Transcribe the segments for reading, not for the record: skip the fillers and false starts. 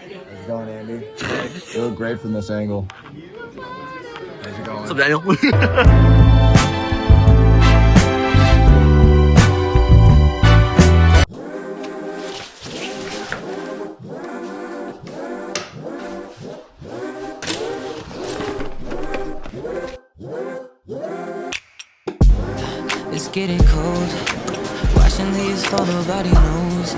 How's it going, Andy? You look great from this angle. How's it going? What's up, Daniel? It's getting cold. Watching leaves fall, nobody knows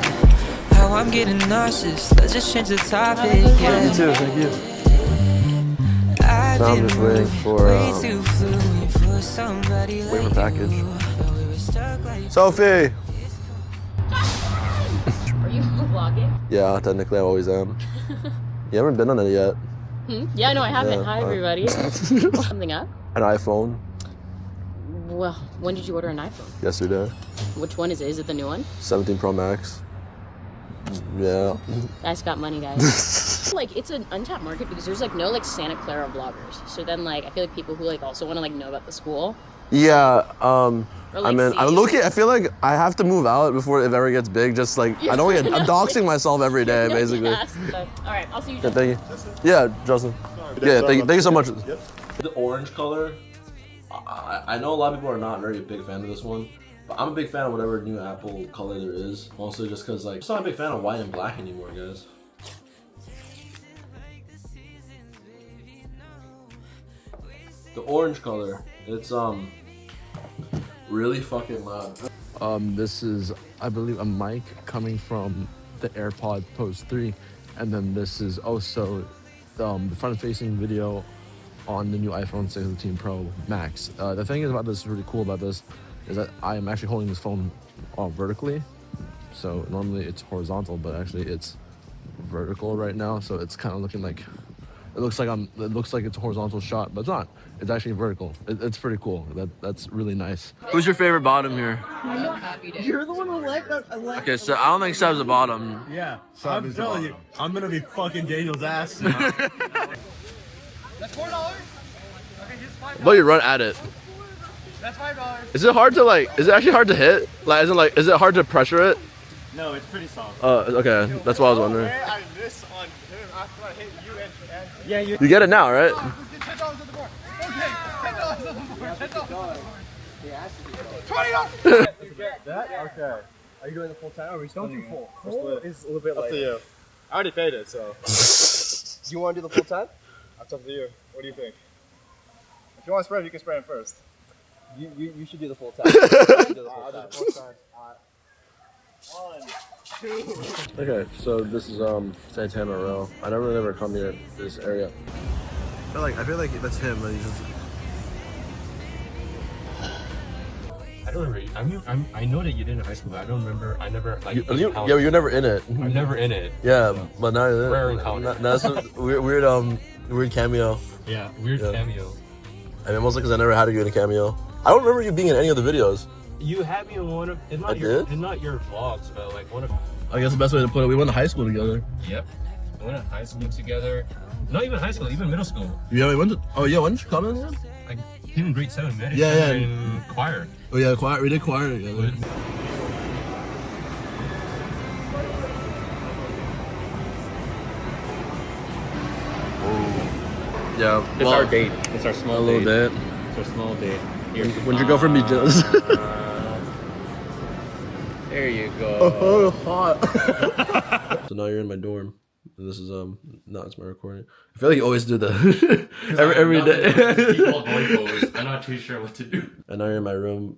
how I'm getting nauseous. Let's just change the topic. Yeah. You too, thank you. I've So I'm been just waiting for way too fluid for somebody waiting for like package. you. We were stuck like Sophie. Are you vlogging? Yeah, technically I always am. You haven't been on it yet. Yeah, no, I haven't. Yeah, Hi, everybody. Something up? An iPhone Well, when did you order an iPhone? yesterday. Which one is it? Is it the new one? 17 Pro Max. Yeah. Guys got money, guys. Like, it's an untapped market because there's like no like Santa Clara vloggers. So then like I feel like people who like also want to like know about the school. Yeah. Or, like, I mean, see- I'm looking. I feel like I have to move out before it ever gets big. Just like I don't get. I'm doxing myself every day, basically. Yes, but, all right, I'll see you. Yeah, thank you. Yeah, Justin. Yeah, thank you so much. The orange color. I know a lot of people are not very big fan of this one, but I'm a big fan of whatever new Apple color there is. Mostly just because like, I'm just not a big fan of white and black anymore, guys. The orange color, it's really fucking loud. This is, I believe, a mic coming from the AirPod Post 3, and then this is also the front-facing video on the new iPhone 16 Pro Max. The thing is about this, really cool about this, is that I am actually holding this phone vertically. So normally it's horizontal, but actually it's vertical right now. So it's kind of looking like, it looks like it's a horizontal shot, but it's not. It's actually vertical. It's pretty cool. That's really nice. Who's your favorite bottom here? You're the one who liked that. Okay, so I don't think Seb's a bottom. Yeah, Sub I'm is the telling you, bottom. I'm gonna be fucking Daniel's ass. That's $4. Okay, here's $5. But you run at it. That's $5. Is it hard to like? Is it actually hard to hit? Like, is it hard to pressure it? No, it's pretty soft. Okay, that's what I was wondering. I miss on him after I hit you and Yeah, you. You get it now, right? $10 on the board. Okay, $10 on the board. $10. $20. That? Okay. Are you doing the full time or are we splitting? Don't do full. Full is a little bit Up to you. I already paid it, so Do you want to do the full time? that's up to you. What do you think? If you want to spread, you can spread him first. You should do the full time. You should do the full I'll do time. the full time. 1, 2. Okay, so this is Santana Row. I never come here this area. I feel like that's him. He's just... I don't remember. I know that you did in high school, but I don't remember. I never like. you're never in it. I'm never in it. Yeah, but now you're Rare in it. encounter. That's a weird cameo. Yeah, weird Yeah. cameo. I mean, mostly because I never had you in a cameo. I don't remember you being in any of the videos. You had me in one of. It's not I your. did? It's not your vlogs, but like one of. I guess the best way to put it, we went to high school together. Yep. We went to high school together. Not even high school, even middle school. Yeah, we went to. Oh yeah, when did you come in? Again? Like even grade 7, man. Yeah, yeah. In choir. Oh yeah, choir. We did choir together. Yeah, It's our date. It's our small a little date. bit. It's our small date. Here. When'd your girlfriend be jealous? There you go. Hot. So now you're in my dorm, and this is no, it's my recording. I feel like you always do that every day. I'm not too sure what to do. And now you're in my room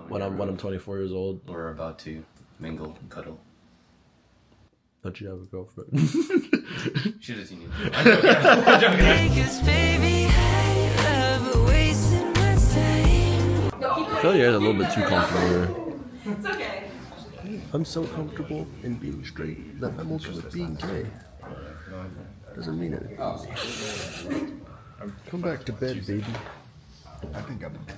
when I'm 24 years old. We're about to mingle and cuddle. Don't you have a girlfriend? She doesn't need to. I'm joking. Because baby, I love wasting my time. I feel like you're a little bit too comfortable here. It's okay. I'm so comfortable in being straight that I'm okay with being gay. Doesn't mean anything. Come back to bed, baby. I think I'm okay.